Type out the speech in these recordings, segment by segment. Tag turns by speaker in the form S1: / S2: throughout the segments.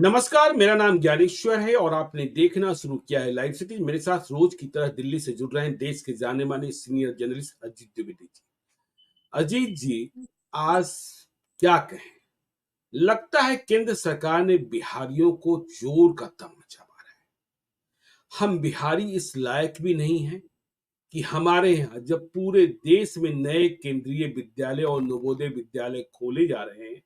S1: नमस्कार, मेरा नाम ज्ञानेश्वर है और आपने देखना शुरू किया है लाइव सिटी। मेरे साथ रोज की तरह दिल्ली से जुड़ रहे हैं देश के जाने माने सीनियर जर्नलिस्ट अजीत द्विवेदी जी। अजीत जी, आज क्या कहें, लगता है केंद्र सरकार ने बिहारियों को जोर का तमाचा मारा है। हम बिहारी इस लायक भी नहीं हैं कि हमारे यहाँ जब पूरे देश में नए केंद्रीय विद्यालय और नवोदय विद्यालय खोले जा रहे हैं,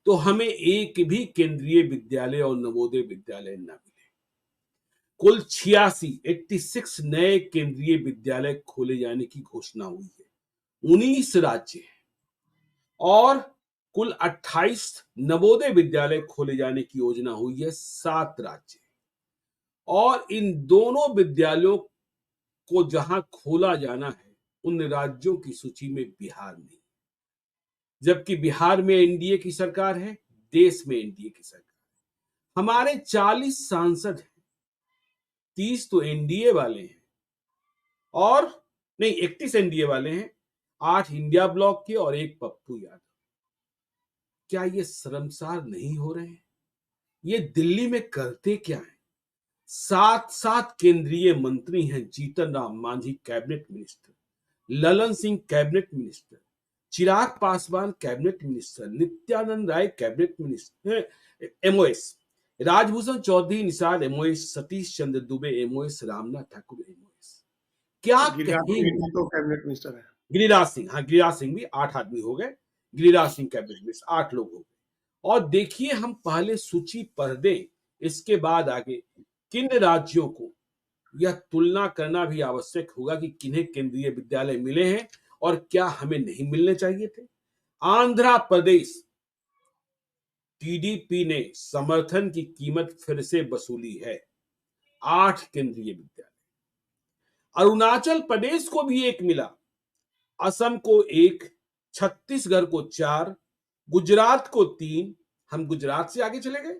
S1: तो हमें एक भी केंद्रीय विद्यालय और नवोदय विद्यालय न मिले। कुल 86 नए केंद्रीय विद्यालय खोले जाने की घोषणा हुई है। 19 राज्य हैं और कुल 28 नवोदय विद्यालय खोले जाने की योजना हुई है। 7 राज्य और इन दोनों विद्यालयों को जहां खोला जाना है, उन राज्यों की सूची में बिहार नहीं, जबकि बिहार में एनडीए की सरकार है, देश में एनडीए की सरकार है। हमारे 40 सांसद हैं, 30 तो एनडीए वाले हैं और नहीं 31 एनडीए वाले हैं, 8 इंडिया ब्लॉक के और 1 पप्पू यादव। क्या ये शर्मसार नहीं हो रहे हैं? ये दिल्ली में करते क्या है? 7 केंद्रीय मंत्री हैं। Jitan Ram Manjhi cabinet minister, Lalan Singh cabinet minister, Chirag Paswan cabinet minister, Nityanand Rai cabinet minister MoS, Rajbhushan Choudhary Nishad MoS, Satish Chandra Dubey MoS, Ramnath Thakur MoS. क्या कहेंगे?
S2: तो कैबिनेट मिनिस्टर है।
S1: गिरिराज सिंह, हाँ गिरिराज सिंह भी 8 आदमी हो गए। गिरिराज सिंह कैबिनेट मिनिस्टर 8 लोग हो गए। और देखिए, हम पहले सूची पढ़ दें, इसके बाद आगे किन राज्यों को यह तुलना करना भी आवश्यक होगा कि किन्हें केंद्रीय विद्यालय मिले हैं और क्या हमें नहीं मिलने चाहिए थे। आंध्र प्रदेश, टीडीपी ने समर्थन की कीमत फिर से वसूली है, 8 केंद्रीय विद्यालय। अरुणाचल प्रदेश को भी 1 मिला, असम को 1, छत्तीसगढ़ को 4, गुजरात को 3, हम गुजरात से आगे चले गए,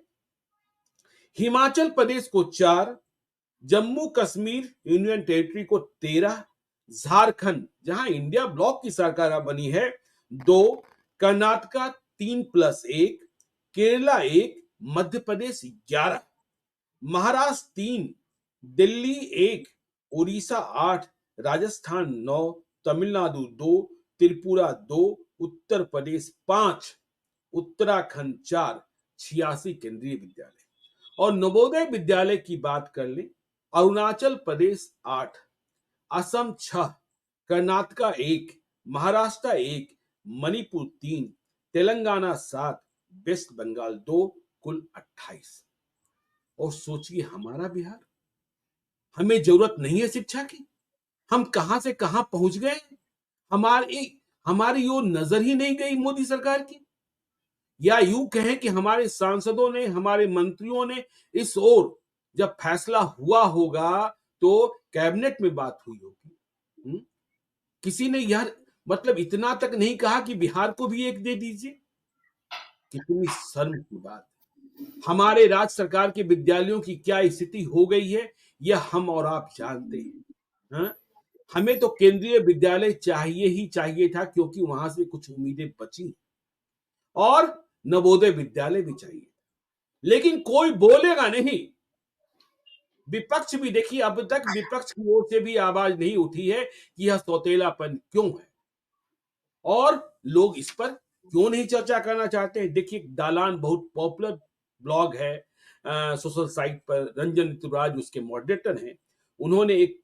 S1: हिमाचल प्रदेश को 4, जम्मू कश्मीर यूनियन टेरिटरी को 13, झारखंड जहां इंडिया ब्लॉक की सरकार बनी है 2, कर्नाटका 3+1, केरला 1, मध्य प्रदेश 11, महाराष्ट्र 3, दिल्ली 1, उड़ीसा 8, राजस्थान 9, तमिलनाडु 2, त्रिपुरा 2, उत्तर प्रदेश 5, उत्तराखंड 4, 86 केंद्रीय विद्यालय। और नवोदय विद्यालय की बात कर लें, अरुणाचल प्रदेश 8, असम 6, कर्नाटका 1, महाराष्ट्र 1, मणिपुर 3, तेलंगाना 7, वेस्ट बंगाल 2, कुल 28। और सोचिए हमारा बिहार, हमें जरूरत नहीं है शिक्षा की, हम कहां से कहां पहुंच गए। हमारी ओर नजर ही नहीं गई मोदी सरकार की। या यूं कहें कि हमारे सांसदों ने, हमारे मंत्रियों ने इस ओर जब फैसला हुआ होगा तो कैबिनेट में बात हुई होगी। किसी ने यह मतलब इतना तक नहीं कहा कि बिहार को भी 1 दे दीजिए। कितनी शर्म की बात। हमारे राज्य सरकार के विद्यालयों की क्या स्थिति हो गई है, यह हम और आप जानते हैं। हाँ? हमें तो केंद्रीय विद्यालय चाहिए ही चाहिए था, क्योंकि वहां से कुछ उम्मीदें बची और नवोदय विद्यालय भी चाहिए, लेकिन कोई बोलेगा नहीं। विपक्ष भी देखिए, अब तक विपक्ष की ओर से भी आवाज नहीं उठी है कि यह सौतेलापन क्यों है और लोग इस पर क्यों नहीं चर्चा करना चाहते हैं। देखिए, दालान बहुत पॉपुलर ब्लॉग है सोशल साइट पर, रंजन ऋतुराज उसके मॉडरेटर हैं। उन्होंने एक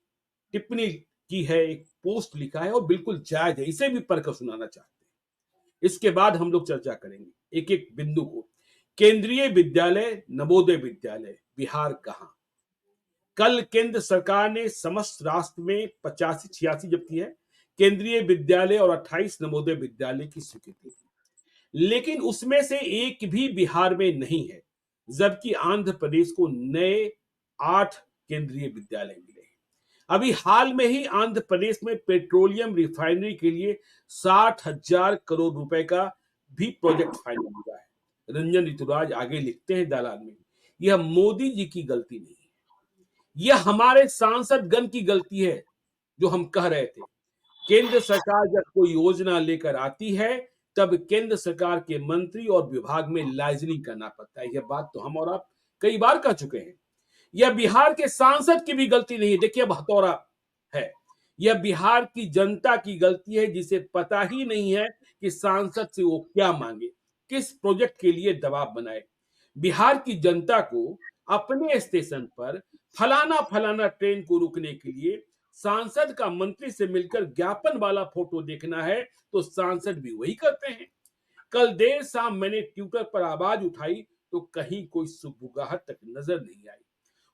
S1: टिप्पणी की है, एक पोस्ट लिखा है और बिल्कुल जायज है, इसे भी पढ़कर सुनाना चाहते हैं। इसके बाद हम लोग चर्चा करेंगे एक एक बिंदु को। केंद्रीय विद्यालय, नवोदय विद्यालय, बिहार कहां? कल केंद्र सरकार ने समस्त राष्ट्र में 85-86 जब की है केंद्रीय विद्यालय और 28 नवोदय विद्यालय की स्वीकृति दी, लेकिन उसमें से एक भी बिहार में नहीं है, जबकि आंध्र प्रदेश को नए 8 केंद्रीय विद्यालय मिले। अभी हाल में ही आंध्र प्रदेश में पेट्रोलियम रिफाइनरी के लिए 60,000 करोड़ रुपए का भी प्रोजेक्ट फाइनल हुआ है। रंजन ऋतुराज आगे लिखते हैं दालान में, यह मोदी जी की गलती नहीं, यह हमारे सांसद गण की गलती है। जो हम कह रहे थे, केंद्र सरकार जब कोई योजना लेकर आती है तब केंद्र सरकार के मंत्री और विभाग में लाइजनिंग करना पड़ता है। यह बात तो हम और आप कई बार कह चुके हैं। यह बिहार के सांसद की भी गलती नहीं है। देखिए, अब हथौड़ा है। यह बिहार की जनता की गलती है, जिसे पता ही नहीं है कि सांसद से वो क्या मांगे, किस प्रोजेक्ट के लिए दबाव बनाए। बिहार की जनता को अपने स्टेशन पर फलाना फलाना ट्रेन को रुकने के लिए सांसद का मंत्री से मिलकर ज्ञापन वाला फोटो देखना है, तो सांसद भी वही करते हैं। कल देर शाम मैंने ट्विटर पर आवाज उठाई तो कहीं कोई सुगबुगाहट तक नजर नहीं आई।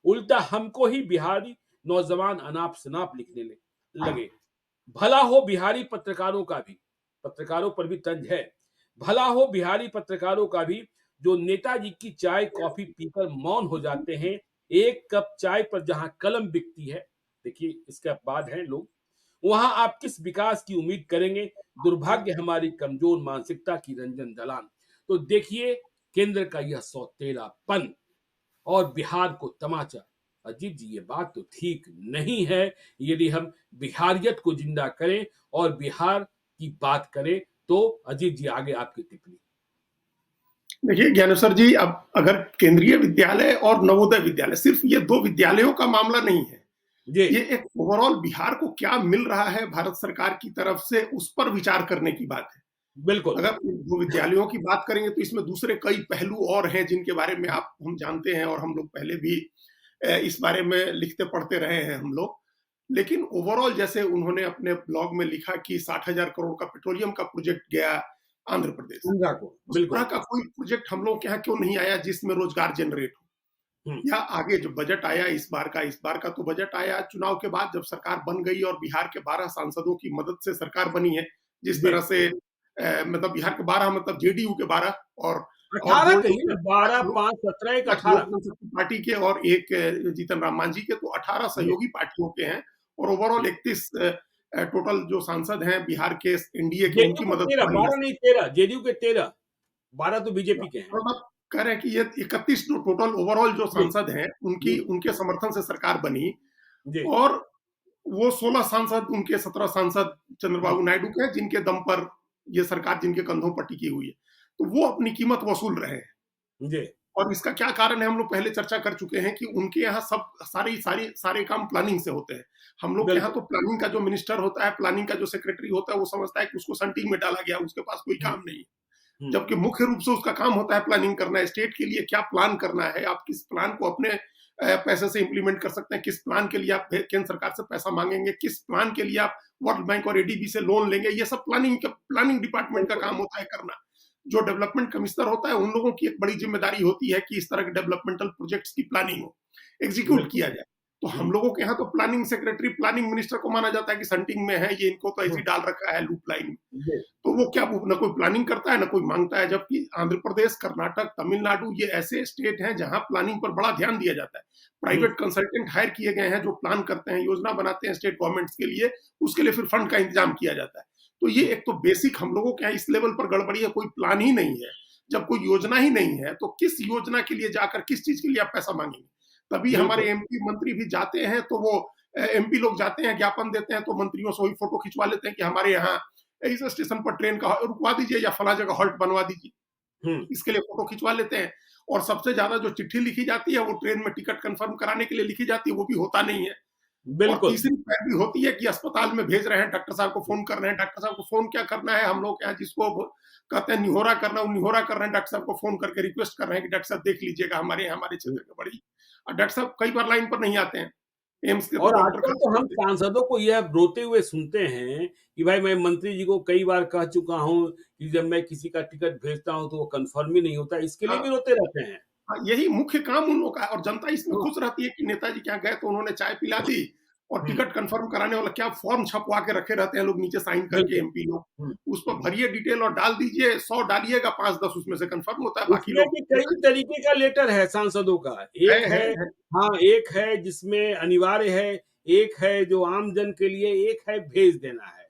S1: उल्टा हमको ही बिहारी नौजवान अनाप शनाप लिखने लगे। भला हो बिहारी पत्रकारों का भी, पत्रकारों पर भी तंज है। भला हो बिहारी पत्रकारों का भी, जो नेताजी की चाय कॉफी पीकर मौन हो जाते हैं। एक कप चाय पर जहां कलम बिकती है, देखिए इसके बाद हैं लोग, वहां आप किस विकास की उम्मीद करेंगे। दुर्भाग्य हमारी कमजोर मानसिकता की रंजन दलान। तो देखिए, केंद्र का यह सौतेलापन और बिहार को तमाचा। अजीत जी, ये बात तो ठीक नहीं है। यदि हम बिहारियत को जिंदा करें और बिहार की बात करें, तो अजीत जी आगे आपकी टिप्पणी।
S2: देखिए ज्ञानेश्वर जी, अब अगर केंद्रीय विद्यालय और नवोदय विद्यालय सिर्फ ये दो विद्यालयों का मामला नहीं है,
S1: जी,
S2: ये एक ओवरऑल बिहार को क्या मिल रहा है भारत सरकार की तरफ से, उस पर विचार करने की बात है।
S1: बिल्कुल।
S2: अगर इन दो विद्यालयों की बात करेंगे तो इसमें दूसरे कई पहलू और हैं जिनके बारे में आप हम जानते हैं, और हम लोग पहले भी इस बारे में लिखते पढ़ते रहे हैं हम लोग। लेकिन ओवरऑल जैसे उन्होंने अपने ब्लॉग में लिखा कि 60,000 करोड़ का पेट्रोलियम का प्रोजेक्ट गया आंध्र प्रदेश,
S1: गंगा को
S2: उस तरह
S1: बिल्कुल।
S2: का कोई प्रोजेक्ट हम लोग के यहाँ क्यों नहीं आया जिसमें रोजगार जनरेट हो।
S1: हम्म,
S2: या आगे जो बजट आया इस बार का तो बजट आया चुनाव के बाद, जब सरकार बन गई और बिहार के 12 सांसदों की मदद से सरकार बनी है। जिस
S1: जी,
S2: तरह से मतलब बिहार के 12 मतलब जेडीयू के 12 और
S1: 18
S2: दो
S1: कहिए ना, 12 5 17 एक
S2: लोक
S1: 18।
S2: जनशक्ति पार्टी के और एक जीतन राम मांझी के, तो 18
S1: जी,
S2: सहयोगी पार्टियों के हैं। और ओवरऑल 31 टोटल जो सांसद हैं बिहार के एनडीए के,
S1: जेडीयू
S2: उनकी
S1: के
S2: मदद
S1: 13,
S2: से बनी है।
S1: 12 नहीं 13, जेडीयू के 13, 12 तो बीजेपी के हैं।
S2: और आप कह रहे हैं कि ये 31 जो टोटल ओवरऑल जो
S1: जी,
S2: सांसद हैं,
S1: जी,
S2: उनके समर्थन से सरकार बनी।
S1: जी,
S2: और वो 16 सांसद, उनके 17 सांसद
S1: हम्म,
S2: चंद्रबाबू नायडू के हैं, जिनके दम पर ये सरकार जिनके कंधों पर टिकी हुई है। तो वो अपनी कीमत वसूल रहे हैं।
S1: जी,
S2: और इसका क्या कारण है, हम लोग पहले चर्चा कर चुके हैं कि उनके यहाँ सब सारे काम प्लानिंग से होते हैं। हम लोग के यहाँ
S1: बिल्कुल।
S2: तो प्लानिंग का जो मिनिस्टर होता है, प्लानिंग का जो सेक्रेटरी होता है, वो समझता है कि उसको सन टीम में डाला गया, उसके पास कोई
S1: हम्म,
S2: काम नहीं है।
S1: हम्म,
S2: जबकि मुख्य रूप से उसका काम होता है प्लानिंग करना है, स्टेट के लिए क्या प्लान करना है, आप किस प्लान को अपने पैसे से इंप्लीमेंट कर सकते हैं, किस प्लान के लिए आप केंद्र सरकार से पैसा मांगेंगे, किस प्लान के लिए आप वर्ल्ड बैंक और एडीबी से लोन लेंगे। ये सब प्लानिंग डिपार्टमेंट का
S1: बिल्कुल।
S2: काम होता है करना। जो डेवलपमेंट कमिश्नर होता है, उन लोगों की एक बड़ी जिम्मेदारी होती है कि इस तरह के डेवलपमेंटल प्रोजेक्ट्स की प्लानिंग हो, एग्जीक्यूट
S1: बिल्कुल।
S2: किया जाए। तो हम
S1: हम्म,
S2: लोगों के यहाँ तो प्लानिंग सेक्रेटरी, प्लानिंग मिनिस्टर को माना जाता है कि संटिंग में है, ये इनको तो ऐसे
S1: हम्म,
S2: ही डाल रखा है लूप लाइन में।
S1: जी,
S2: तो वो क्या, न कोई प्लानिंग करता है, न कोई मांगता है। जबकि आंध्र प्रदेश, कर्नाटक, तमिलनाडु ये ऐसे स्टेट हैं जहां प्लानिंग पर बड़ा ध्यान दिया जाता है।
S1: हम्म,
S2: प्राइवेट कंसल्टेंट हायर किए गए हैं जो प्लान करते हैं, योजना बनाते हैं स्टेट गवर्नमेंट्स के लिए, उसके लिए फिर फंड का इंतजाम किया जाता है। तो ये
S1: हम्म,
S2: एक तो बेसिक हम लोगों के यहाँ इस लेवल पर गड़बड़ी है, कोई प्लान ही नहीं है। जब कोई योजना ही नहीं है तो किस योजना के लिए जाकर किस चीज के लिए आप पैसा मांगेंगे। तभी हमारे
S1: बिल्कुल।
S2: एमपी मंत्री भी जाते हैं, तो वो एमपी लोग जाते हैं, ज्ञापन देते हैं, तो मंत्रियों से वही फोटो खिंचवा लेते हैं कि हमारे यहाँ इस स्टेशन पर ट्रेन का रुकवा दीजिए या फला जगह हॉल्ट बनवा दीजिए।
S1: हम्म,
S2: इसके लिए फोटो खिंचवा लेते हैं। और सबसे ज्यादा जो चिट्ठी लिखी जाती है वो ट्रेन में टिकट कंफर्म कराने के लिए लिखी जाती है, वो भी होता नहीं है। और
S1: बिल्कुल।
S2: तीसरी पैरवी होती है कि अस्पताल में भेज रहे हैं, डॉक्टर साहब को फोन कर रहे हैं। डॉक्टर साहब को फोन क्या करना है, हम लोग यहाँ जिसको कहते हैं निहोरा करना, वो निहोरा कर रहे हैं। डॉक्टर साहब को फोन करके रिक्वेस्ट कर रहे हैं कि डॉक्टर साहब देख लीजिएगा हमारे यहाँ, हमारे क्षेत्र के बड़ी। और डॉक्टर साहब कई बार लाइन पर नहीं आते हैं, एम्स के तो
S1: और
S2: डॉक्टर
S1: आजकल
S2: खास
S1: तो
S2: तौर
S1: हम
S2: पे।
S1: सांसदों को यह रोते हुए सुनते हैं कि भाई, मैं मंत्री जी को कई बार कह चुका हूं कि जब मैं किसी का टिकट भेजता हूं तो वो कंफर्म ही नहीं होता, इसके लिए भी
S2: हाँ,
S1: रोते रहते हैं।
S2: हाँ, यही मुख्य काम उन लोगों का है। और जनता इसमें
S1: हाँ,
S2: खुश रहती है कि नेताजी के यहाँ गए तो उन्होंने चाय पिला दी, और
S1: हम्म,
S2: टिकट कंफर्म कराने वाला क्या फॉर्म छपवा के रखे रहते हैं लोग नीचे साइन करके,
S1: बिल्कुल।
S2: एमपी लोग।
S1: हम्म,
S2: उस पर
S1: हम्म।
S2: भरिए डिटेल और डाल दीजिए, 100 डालिएगा, 5-10 उसमें से कंफर्म होता है, बाकी
S1: उसमें
S2: लोग
S1: भी कई तरीके का लेटर है सांसदों का। एक है,
S2: है।
S1: हाँ, एक है जिसमें अनिवार्य है, एक है जो आम जन के लिए, एक है भेज देना है।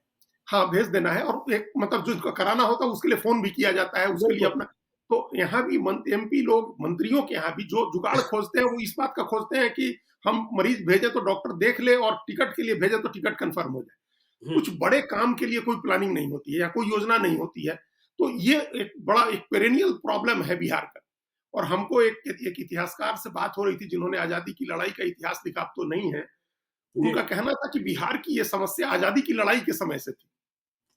S2: हाँ, भेज देना है। और एक मतलब जो कराना होता है उसके लिए फ़ोन भी किया जाता है, उसके लिए
S1: बिल्कुल।
S2: अपना। तो यहाँ भी एमपी लोग, मंत्रियों के यहाँ भी जो जुगाड़ खोजते हैं, वो इस बात का खोजते हैं कि हम मरीज़ भेजें तो डॉक्टर देख ले, और टिकट के लिए भेजें तो टिकट कन्फर्म हो जाए।
S1: हम्म,
S2: कुछ बड़े काम के लिए कोई प्लानिंग नहीं होती है या कोई योजना नहीं होती है। तो ये एक बड़ा एक पेरेनियल प्रॉब्लम है बिहार का। और हमको एक इतिहासकार से बात हो रही थी जिन्होंने आजादी की लड़ाई का इतिहास लिखा, अब तो नहीं है।
S1: जी।
S2: उनका कहना था कि बिहार की ये समस्या आजादी की लड़ाई के समय से थी।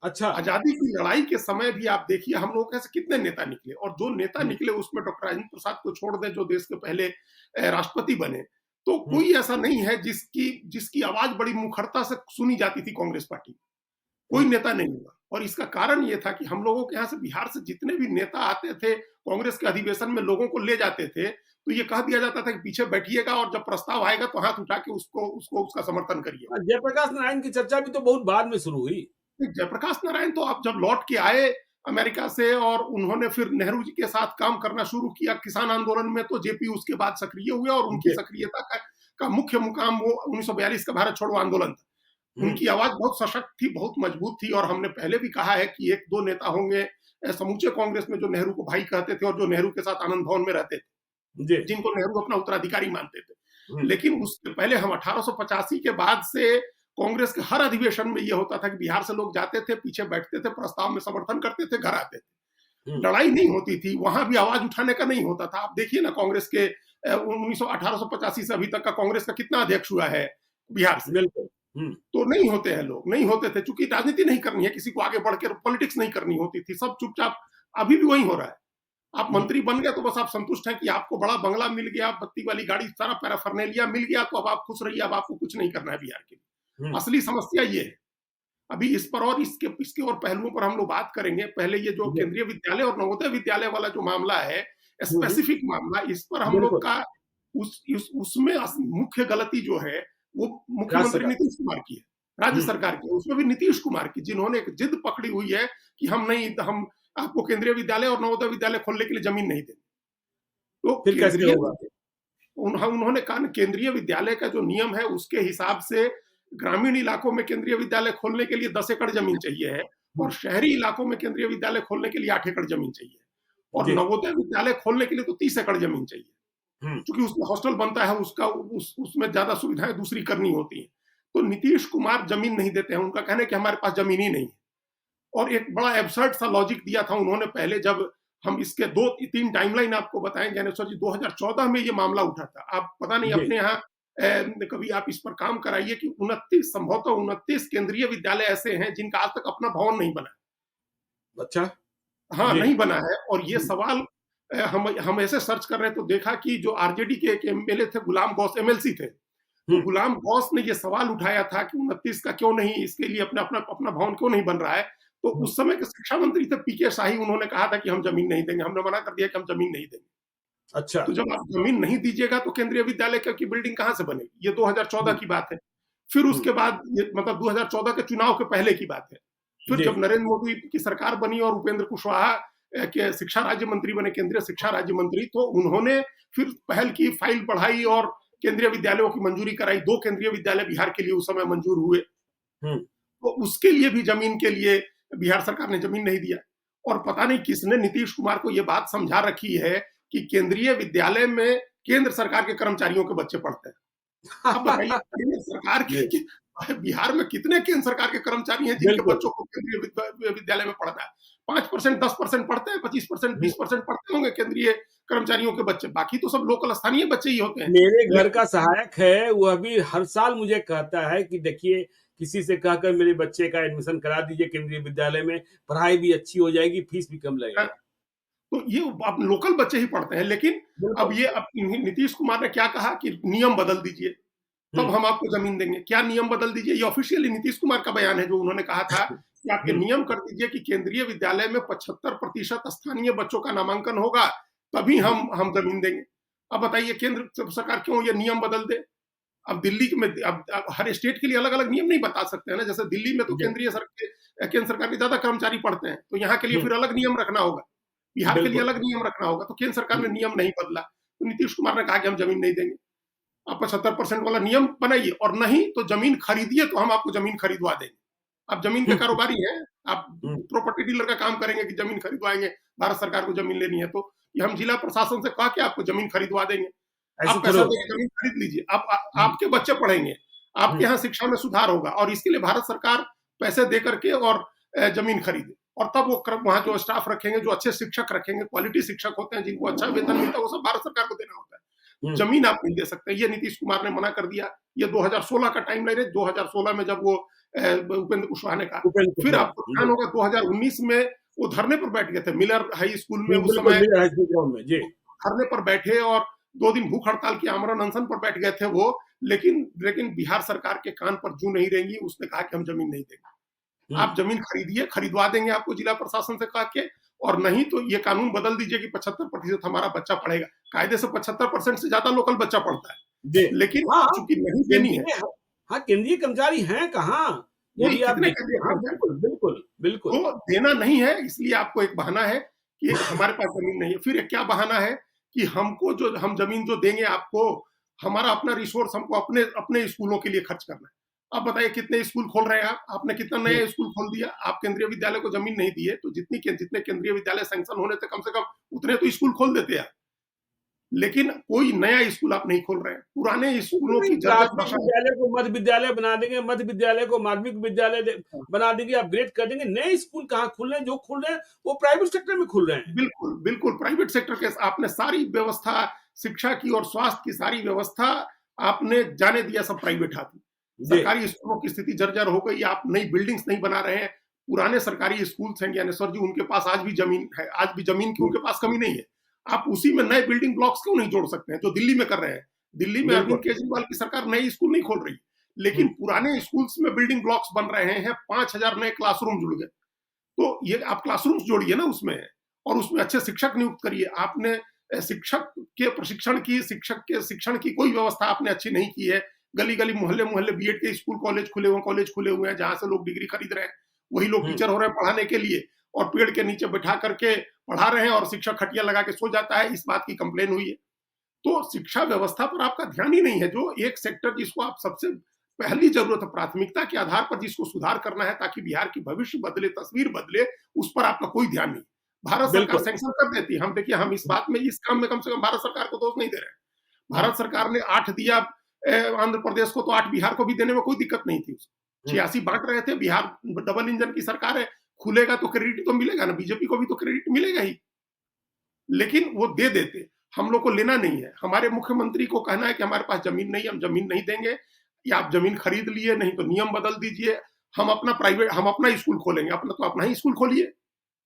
S1: अच्छा।
S2: आजादी की लड़ाई के समय भी आप देखिए हम लोगों के ऐसे कितने नेता निकले, और जो नेता
S1: हुँ,
S2: निकले उसमें डॉक्टर राजेंद्र प्रसाद को छोड़ दें जो देश के पहले राष्ट्रपति बने, तो
S1: हुँ,
S2: कोई ऐसा नहीं है जिसकी जिसकी आवाज बड़ी मुखरता से सुनी जाती थी कांग्रेस पार्टी। कोई
S1: हुँ।
S2: नेता नहीं हुआ, और इसका कारण ये था कि हम लोगों के यहाँ से बिहार से जितने भी नेता आते थे कांग्रेस के अधिवेशन में लोगों को ले जाते थे, तो ये कह दिया जाता था कि पीछे बैठिएगा और जब प्रस्ताव आएगा तो हाथ उठा के उसको उसको उसका समर्थन करिए।
S1: जयप्रकाश नारायण की चर्चा भी तो बहुत बाद में शुरू हुई।
S2: जयप्रकाश नारायण तो आप जब लौट के आए अमेरिका से और उन्होंने फिर नेहरू जी के साथ काम करना शुरू किया किसान आंदोलन में, तो जेपी उसके बाद सक्रिय हुए, और उनकी
S1: जी।
S2: सक्रियता का मुख्य मुकाम वो 1942 का भारत छोड़ो आंदोलन था।
S1: हुँ,
S2: उनकी आवाज बहुत सशक्त थी, बहुत मजबूत थी, और हमने पहले भी कहा है कि एक दो नेता होंगे समूचे कांग्रेस में जो नेहरू को भाई कहते थे और जो नेहरू के साथ आनंद भवन में रहते थे,
S1: जी।
S2: जिनको नेहरू अपना उत्तराधिकारी मानते थे।
S1: हुँ,
S2: लेकिन उससे पहले हम 1885 के बाद से कांग्रेस के हर अधिवेशन में यह होता था कि बिहार से लोग जाते थे, पीछे बैठते थे, प्रस्ताव में समर्थन करते थे, घर आते थे।
S1: हुँ।
S2: लड़ाई नहीं होती थी, वहां भी आवाज उठाने का नहीं होता था। आप देखिए ना कांग्रेस के 1885 से अभी तक का कांग्रेस का कितना अध्यक्ष हुआ है बिहार से।
S1: बिल्कुल। हुँ,
S2: तो नहीं होते हैं लोग, नहीं होते थे, चूंकि राजनीति नहीं करनी है, किसी को आगे बढ़ के पॉलिटिक्स नहीं करनी होती थी, सब चुपचाप। अभी भी वही हो रहा है। आप
S1: हुँ,
S2: मंत्री बन गए तो बस आप संतुष्ट हैं कि आपको बड़ा बंगला मिल गया, बत्ती वाली गाड़ी, सारा पैराफर्नेलिया मिल गया, तो अब आप खुश रहिए, अब आपको कुछ नहीं करना है बिहार के लिए।
S1: हुँ,
S2: असली समस्या ये है। अभी इस पर और इसके इसके और पहलुओं पर हम लोग बात करेंगे। पहले ये जो
S1: जी।
S2: केंद्रीय विद्यालय और नवोदय विद्यालय वाला जो मामला है,
S1: हुँ, हुँ।
S2: स्पेसिफिक मामला, इस पर हम लोग
S1: बिल्कुल,
S2: का उसमें मुख्य गलती जो है वो
S1: राज्य
S2: मुख्यमंत्री
S1: सरकार।
S2: नीतीश कुमार की है, राज्य
S1: हुँ,
S2: सरकार की है। उसमें भी नीतीश कुमार की, जिन्होंने एक जिद पकड़ी हुई है कि हम आपको केंद्रीय विद्यालय और नवोदय विद्यालय खोलने के लिए जमीन नहीं देंगे। तो
S1: फिर कैसे
S2: केंद्रीय
S1: होगा?
S2: उन्होंने कहा केंद्रीय विद्यालय का जो नियम है उसके हिसाब से ग्रामीण इलाकों में केंद्रीय विद्यालय खोलने के लिए 10 एकड़ जमीन चाहिए है, और
S1: हुँ,
S2: शहरी इलाकों में केंद्रीय विद्यालय खोलने के लिए 8 एकड़ जमीन चाहिए, और
S1: जी।
S2: नवोदय विद्यालय खोलने के लिए तो 30 एकड़ जमीन चाहिए।
S1: हुँ,
S2: क्योंकि उसमें हॉस्टल बनता है, उसमें ज्यादा सुविधाएं दूसरी करनी होती हैं। तो नीतीश कुमार जमीन नहीं देते हैं, उनका कहना है कि हमारे पास जमीन ही नहीं है। और एक बड़ा एब्सर्ड सा लॉजिक दिया था उन्होंने पहले, जब हम इसके 2-3 टाइमलाइन आपको बताएं ज्ञानेश्वर जी। 2014 में ये मामला उठा था। आप पता नहीं
S1: जी।
S2: अपने यहाँ कभी आप इस पर काम कराइए कि 29 संभवतः 29 केंद्रीय विद्यालय ऐसे हैं जिनका आज तक अपना भवन नहीं बना।
S1: अच्छा,
S2: हाँ,
S1: जी।
S2: नहीं बना है। और ये
S1: हुँ,
S2: सवाल हम ऐसे सर्च कर रहे हैं तो देखा कि जो आरजेडी के एक एमएलए थे, गुलाम गौस एमएलसी थे। तो
S1: हुँ,
S2: गुलाम गौस ने ये सवाल उठाया था कि 29 का क्यों नहीं, इसके लिए अपना अपना अपना भवन क्यों नहीं बन रहा है। तो
S1: हुँ।
S2: उस समय के शिक्षा मंत्री थे पीके शाही, उन्होंने कहा था कि हम जमीन नहीं देंगे, हमने मना कर दिया कि हम जमीन नहीं देंगे।
S1: अच्छा।
S2: तो जब आप जमीन नहीं दीजिएगा तो केंद्रीय विद्यालय की बिल्डिंग कहाँ से बनेगी? ये 2014
S1: हुँ,
S2: की बात है। फिर
S1: हुँ,
S2: उसके बाद ये मतलब 2014 के चुनाव के पहले की बात है। फिर
S1: जी।
S2: जब नरेंद्र मोदी की सरकार बनी और उपेंद्र कुशवाहा के शिक्षा राज्य मंत्री बने, केंद्रीय शिक्षा राज्य मंत्री, तो उन्होंने फिर पहल की, फाइल बढ़ाई और केंद्रीय विद्यालयों की मंजूरी कराई। 2 केंद्रीय विद्यालय बिहार के लिए उस समय मंजूर हुए।
S1: हुँ,
S2: तो उसके लिए भी जमीन के लिए बिहार सरकार ने जमीन नहीं दिया। और पता नहीं किसने नीतीश कुमार को ये बात समझा रखी है कि केंद्रीय विद्यालय में केंद्र सरकार के कर्मचारियों के बच्चे पढ़ते हैं। अब बताइए केंद्र सरकार
S1: जी,
S2: के बिहार में कितने केंद्र सरकार के कर्मचारी हैं जिनके
S1: बिल्कुल।
S2: बच्चों को केंद्रीय विद्यालय में पढ़ना है? 5%, 10% पढ़ते हैं, 25%,
S1: हुँ,
S2: 20% पढ़ते होंगे केंद्रीय कर्मचारियों के बच्चे। बाकी तो सब लोकल स्थानीय बच्चे ही होते हैं।
S1: मेरे घर
S2: लेकिन
S1: का सहायक है, वह भी हर साल मुझे कहता है कि देखिए, किसी से कहकर मेरे बच्चे का एडमिशन करा दीजिए केंद्रीय विद्यालय में, पढ़ाई भी अच्छी हो जाएगी, फीस भी कम लगेगा।
S2: तो ये अब लोकल बच्चे ही पढ़ते हैं। लेकिन
S1: बिल्कुल।
S2: अब नीतीश कुमार ने क्या कहा कि नियम बदल दीजिए,
S1: हुँ,
S2: तब हम आपको जमीन देंगे। क्या नियम बदल दीजिए? ये ऑफिशियली नीतीश कुमार का बयान है, जो उन्होंने कहा था कि आप ये
S1: हुँ,
S2: नियम कर दीजिए कि केंद्रीय विद्यालय में 75% स्थानीय बच्चों का नामांकन होगा, तभी
S1: हुँ,
S2: हम जमीन देंगे। अब बताइए केंद्र सरकार क्यों ये नियम बदल दे? अब दिल्ली में अब हर स्टेट के लिए अलग-अलग नियम नहीं बता सकते हैं ना। जैसे दिल्ली में तो
S1: जी,
S2: केंद्र सरकार के ज़्यादा कर्मचारी पढ़ते हैं, तो यहाँ के लिए
S1: हुँ,
S2: फिर अलग नियम रखना होगा। बिहार के लिए
S1: बिल्कुल।
S2: अलग नियम रखना होगा। तो केंद्र सरकार
S1: हुँ,
S2: ने नियम नहीं बदला। तो नीतीश कुमार ने कहा कि हम जमीन नहीं देंगे। आप 75% वाला नियम बनाइए, और नहीं तो जमीन खरीदिए, तो हम आपको जमीन खरीदवा देंगे। आप जमीन के
S1: हुँ,
S2: कारोबारी हैं, आप
S1: हुँ,
S2: प्रॉपर्टी डीलर का काम करेंगे कि जमीन खरीदवाएँगे, भारत सरकार को जमीन लेनी है तो ये हम जिला प्रशासन से कह के आपको जमीन खरीदवा देंगे।
S1: ऐसे
S2: आप
S1: थोड़े
S2: पैसा
S1: होता
S2: देके
S1: है।
S2: जमीन खरीद लीजिए। आप
S1: हुँ,
S2: आपके बच्चे पढ़ेंगे, आपके
S1: हुँ,
S2: यहाँ शिक्षा में सुधार होगा, और इसके लिए भारत सरकार पैसे दे करके और ज़मीन खरीदे। और तब वो वहाँ जो स्टाफ रखेंगे, जो अच्छे शिक्षक रखेंगे, क्वालिटी शिक्षक होते हैं, जिनको अच्छा वेतन मिलता है, वो सब भारत सरकार को देना होता है। जमीन आप नहीं दे सकते, ये नीतीश कुमार ने मना कर दिया। ये 2016 का टाइम ले रहे, 2016 में जब वो उपेंद्र कुशवाहा ने कहा। फिर आपको ध्यान होगा 2019 में वो धरने पर बैठ गए थे मिलर हाई स्कूल में, उस समय धरने पर बैठे और 2 दिन भूख हड़ताल की, आमरण अनशन पर बैठ गए थे वो। लेकिन बिहार सरकार के कान पर जूं नहीं रहेंगी, उसने कहा कि हम जमीन नहीं देंगे। आप जमीन खरीदिए, खरीदवा देंगे आपको जिला प्रशासन से कहा के, और नहीं तो ये कानून बदल दीजिए कि 75% हमारा बच्चा पढ़ेगा। कायदे से 75% से ज्यादा लोकल बच्चा पढ़ता है, लेकिन चूंकि नहीं देनी है।
S1: हाँ, केंद्रीय कर्मचारी हैं कहाँ? यदि आप बिल्कुल बिल्कुल बिल्कुल
S2: तो देना नहीं है, इसलिए आपको एक बहाना है कि हमारे पास जमीन नहीं है। फिर एक क्या बहाना है कि हमको जो हम जमीन जो देंगे आपको, हमारा अपना रिसोर्स हमको अपने अपने स्कूलों के लिए खर्च करना है। अब बताइए कितने स्कूल खोल रहे हैं आप? आपने कितना नया स्कूल खोल दिया? आप केंद्रीय विद्यालय को जमीन नहीं दिए, तो जितने केंद्रीय विद्यालय सैंक्शन होने थे, कम से कम उतने तो स्कूल खोल देते आप। लेकिन कोई नया स्कूल आप नहीं खोल रहे हैं। पुराने स्कूलों की
S1: प्राथमिक विद्यालय को मध्य विद्यालय बना देंगे, मध्य विद्यालय को माध्यमिक विद्यालय बना देंगे, अपग्रेड कर देंगे। नए स्कूल कहाँ खुल रहे हैं? जो खुल रहे हैं वो प्राइवेट सेक्टर में खुल रहे हैं।
S2: बिल्कुल बिल्कुल, प्राइवेट सेक्टर के आपने सारी व्यवस्था, शिक्षा की और स्वास्थ्य की सारी व्यवस्था आपने जाने दिया सब प्राइवेट हाथ में। सरकारी स्कूलों की स्थिति जर्जर हो गई। आप नई बिल्डिंग्स नहीं बना रहे हैं। पुराने सरकारी स्कूल हैं ज्ञानेश्वर जी, उनके पास आज भी जमीन है, आज भी जमीन की उनके पास कमी नहीं है। आप उसी में नए बिल्डिंग ब्लॉक्स क्यों नहीं जोड़ सकते हैं, जो दिल्ली में कर रहे हैं? दिल्ली में अरविंद केजरीवाल की सरकार नए स्कूल नहीं खोल रही, लेकिन पुराने स्कूल्स में बिल्डिंग ब्लॉक्स बन रहे हैं। 5000 नए क्लासरूम जुड़ गए। तो ये आप क्लासरूम्स जोड़िए ना उसमें, और उसमें अच्छे शिक्षक नियुक्त करिए। आपने शिक्षक के प्रशिक्षण की, शिक्षक के शिक्षण की कोई व्यवस्था आपने अच्छी नहीं की है। गली गली, मोहल्ले मोहल्ले बीएड के स्कूल कॉलेज खुले हुए हैं, जहां से लोग डिग्री खरीद रहे हैं। वही लोग टीचर हो रहे हैं पढ़ाने के लिए, और पेड़ के नीचे बैठा करके पढ़ा रहे हैं, और शिक्षक खटिया लगा के सो जाता है। इस बात की कंप्लेन हुई है। तो शिक्षा व्यवस्था पर आपका ध्यान ही नहीं है। जो एक सेक्टर जिसको आप सबसे पहली जरूरत है, प्राथमिकता के आधार पर जिसको सुधार करना है ताकि बिहार की भविष्य बदले, तस्वीर बदले, उस पर आपका कोई ध्यान नहीं। भारत सरकार सैंक्शन कर देती है। हम देखिए, हम इस बात में, इस काम में कम से कम भारत सरकार को दोष नहीं दे रहे। भारत सरकार ने 8 दिया आंध्र प्रदेश को, तो 8 बिहार को भी देने में कोई दिक्कत नहीं थी। 86 बांट रहे थे। बिहार डबल इंजन की सरकार है, खुलेगा तो क्रेडिट तो मिलेगा ना, बीजेपी को भी तो क्रेडिट मिलेगा ही। लेकिन वो दे देते, हम लोग को लेना नहीं है। हमारे मुख्यमंत्री को कहना है कि हमारे पास जमीन नहीं, हम जमीन नहीं देंगे, या आप जमीन खरीद लिए, नहीं तो नियम बदल दीजिए, हम अपना स्कूल खोलेंगे। अपना ही स्कूल खोलिए।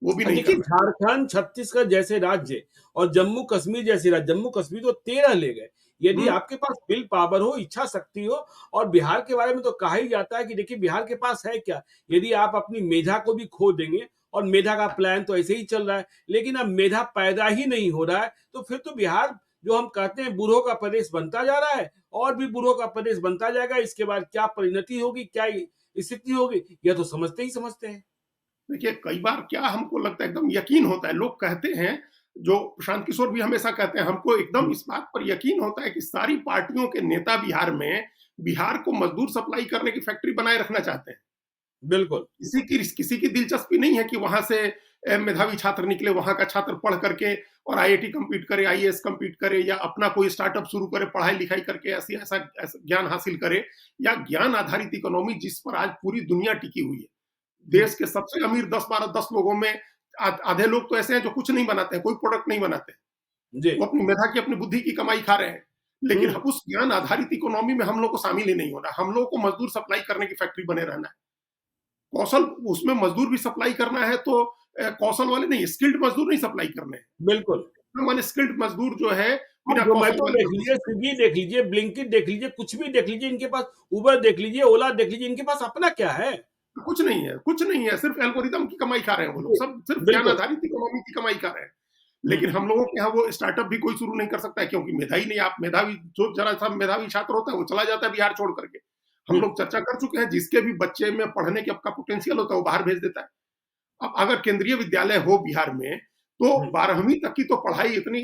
S2: वो भी नहीं।
S1: देखिए, झारखंड, छत्तीसगढ़ जैसे राज्य और जम्मू कश्मीर जैसे राज्य, जम्मू कश्मीर तो 13 ले गए। यदि आपके पास विल पावर हो, इच्छा शक्ति हो, और बिहार के बारे में तो कहा ही जाता है कि देखिए बिहार के पास है क्या। यदि आप अपनी मेधा को भी खो देंगे, और मेधा का प्लान तो ऐसे ही चल रहा है, लेकिन अब मेधा पैदा ही नहीं हो रहा है, तो फिर तो बिहार, जो हम कहते हैं बूढ़ों का प्रदेश, बनता जा रहा है, और भी बूढ़ों का प्रदेश बनता जाएगा। इसके बाद क्या परिणति होगी, क्या स्थिति होगी, यह तो समझते ही समझते हैं।
S2: देखिए, कई बार क्या हमको लगता है, एकदम यकीन होता है, लोग कहते हैं, जो प्रशांत किशोर भी हमेशा कहते हैं, हमको एकदम इस बात पर यकीन होता है कि सारी पार्टियों के नेता बिहार में, बिहार को मजदूर सप्लाई करने की फैक्ट्री बनाए रखना चाहते हैं।
S1: बिल्कुल।
S2: किसी की दिलचस्पी नहीं है कि वहां से मेधावी छात्र निकले, वहां का छात्र पढ़ करके और आईआईटी कंप्लीट करे, आईएएस कंप्लीट करे, या अपना कोई स्टार्टअप शुरू करे, पढ़ाई लिखाई करके ऐसा ज्ञान हासिल करे, या ज्ञान आधारित इकोनॉमी जिस पर आज पूरी दुनिया टिकी हुई है। देश के सबसे अमीर 10 लोगों में आधे लोग तो ऐसे हैं जो कुछ नहीं बनाते हैं, कोई प्रोडक्ट नहीं बनाते, वो अपनी मेधा की, अपनी बुद्धि की कमाई खा रहे हैं। लेकिन उस ज्ञान आधारित इकोनॉमी में हम लोग को शामिल ही नहीं होना। हम लोग को मजदूर सप्लाई करने की फैक्ट्री बने रहना है। कौशल, उसमें मजदूर भी सप्लाई करना है, तो कौशल वाले नहीं, स्किल्ड मजदूर नहीं सप्लाई करने हैं।
S1: बिल्कुल।
S2: माने स्किल्ड मजदूर जो है,
S1: जोमेटो देख लीजिए, स्विगी देख लीजिए, ब्लिंकिट देख लीजिए, कुछ भी देख लीजिए, इनके पास उबर देख लीजिए, ओला देख लीजिए, इनके पास अपना क्या है?
S2: कुछ नहीं है, कुछ नहीं है। सिर्फ एल्गोरिदम की कमाई खा रहे हैं वो लोग, सब सिर्फ ज्ञान आधारित इकोनॉमी की कमाई खा रहे हैं। लेकिन हम लोगों के यहाँ वो स्टार्टअप भी कोई शुरू नहीं कर सकता है, क्योंकि मेधा ही नहीं। आप मेधावी, जो जरा सा मेधावी छात्र होता है वो चला जाता है बिहार छोड़ करके। हम लोग चर्चा कर चुके हैं, जिसके भी बच्चे में पढ़ने की आपका पोटेंशियल होता है वो बाहर भेज देता है। अब अगर केंद्रीय विद्यालय हो बिहार में, तो 12वीं तक की तो पढ़ाई इतनी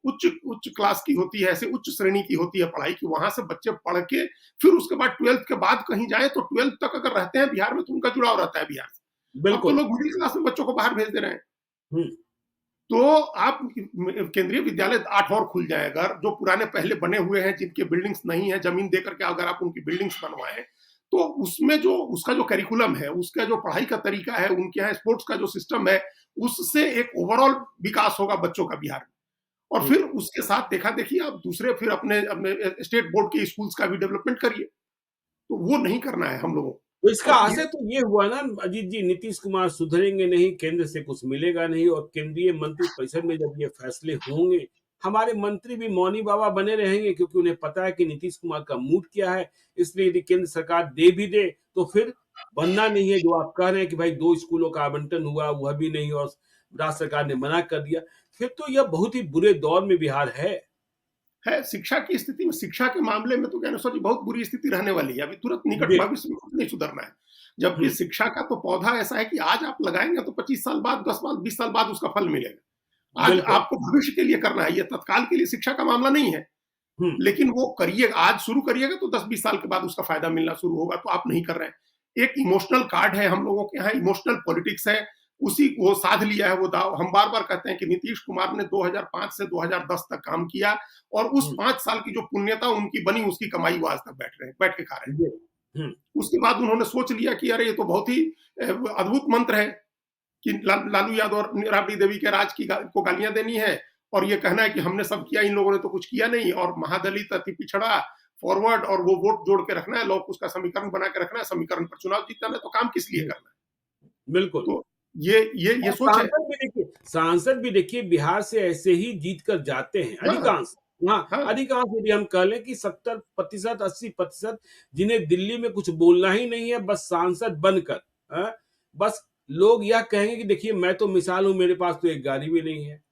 S2: उच्च क्लास की होती है, ऐसे उच्च श्रेणी की होती है पढ़ाई, कि वहां से बच्चे पढ़ के फिर उसके बाद 12th के बाद कहीं जाए, तो 12th तक अगर रहते हैं बिहार में तो उनका जुड़ाव रहता है बिहार से। बिल्कुल। अब तो लोग मिडिल क्लास में बच्चों को बाहर भेज दे रहे हैं। तो आप केंद्रीय विद्यालय 8 और खुल जाए, अगर जो पुराने पहले बने हुए हैं, जिनके बिल्डिंग्स नहीं है, जमीन देकर के अगर आप उनकी बिल्डिंग्स बनवाएं, तो उसमें जो उसका जो करिकुलम है, उसका जो पढ़ाई का तरीका है, उनके यहाँ स्पोर्ट्स का जो सिस्टम है, उससे एक ओवरऑल विकास होगा बच्चों का बिहार में। और
S1: हम्म।
S2: फिर उसके साथ देखा देखिए आप दूसरे फिर अपने अपने स्टेट बोर्ड के स्कूल्स का भी डेवलपमेंट करिए। तो वो नहीं करना है हम लोगों को।
S1: तो इसका
S2: और ये
S1: असर तो ये हुआ ना अजीत जी, नीतीश कुमार सुधरेंगे नहीं, केंद्र से कुछ मिलेगा नहीं, और केंद्रीय मंत्रिपरिषद में जब ये फैसले होंगे, हमारे मंत्री भी मौनी बाबा बने रहेंगे, क्योंकि उन्हें पता है कि नीतीश कुमार का मूड क्या है। इसलिए यदि केंद्र सरकार दे भी दे तो फिर बनना नहीं है। जो आप कह रहे हैं कि भाई 2 स्कूलों का आवंटन हुआ, वह भी नहीं, और राज्य सरकार ने मना कर दिया, फिर तो यह बहुत ही बुरे दौर में बिहार है।
S2: है शिक्षा की स्थिति में, शिक्षा के मामले में तो ज्ञानेश्वर जी बहुत बुरी स्थिति रहने वाली है। अभी तुरंत निकट
S1: जी।
S2: भविष्य में कुछ नहीं सुधरना है। जबकि
S1: हम्म।
S2: शिक्षा का तो पौधा ऐसा है कि आज आप लगाएंगे तो 25 साल बाद, 10 साल, 20 साल बाद उसका फल मिलेगा। आज
S1: बिल्कुल।
S2: आपको भविष्य के लिए करना है, ये तत्काल के लिए शिक्षा का मामला नहीं है।
S1: हम्म।
S2: लेकिन वो करिएगा, आज शुरू करिएगा तो 10-20 साल के बाद उसका फायदा मिलना शुरू होगा, तो आप नहीं कर रहे हैं। एक इमोशनल कार्ड है हम लोगों के यहाँ, इमोशनल पॉलिटिक्स है, उसी वो साध लिया है वो दाव। हम बार-बार कहते हैं कि नीतीश कुमार ने 2005 से 2010 तक काम किया, और उस
S1: हम्म।
S2: 5 साल की जो पुण्यता उनकी बनी, उसकी कमाई वो आज तक बैठ के खा रहे हैं।
S1: जी। हम्म।
S2: उसके बाद उन्होंने सोच लिया कि अरे ये तो बहुत ही अद्भुत मंत्र है कि लालू यादव और राबड़ी देवी के राज को गालियां देनी है, और ये कहना है कि हमने सब किया, इन लोगों ने तो कुछ किया नहीं, और महादलित, अति पिछड़ा, फॉरवर्ड, और वो वोट जोड़ के रखना है, लोग उसका समीकरण बना के रखना है, समीकरण पर चुनाव जीतना है, तो काम किस लिए करना है?
S1: बिल्कुल।
S2: तो ये
S1: और
S2: सोच है।
S1: सांसद भी देखिए बिहार से ऐसे ही जीत कर जाते हैं
S2: हाँ,
S1: अधिकांश। हाँ,
S2: हाँ,
S1: अधिकांश यदि हम कह लें कि 70% 80%, जिन्हें दिल्ली में कुछ बोलना ही नहीं है, बस सांसद बनकर, हाँ, बस लोग यह कहेंगे कि देखिए मैं तो मिसाल हूं, मेरे पास तो एक गाड़ी भी नहीं है।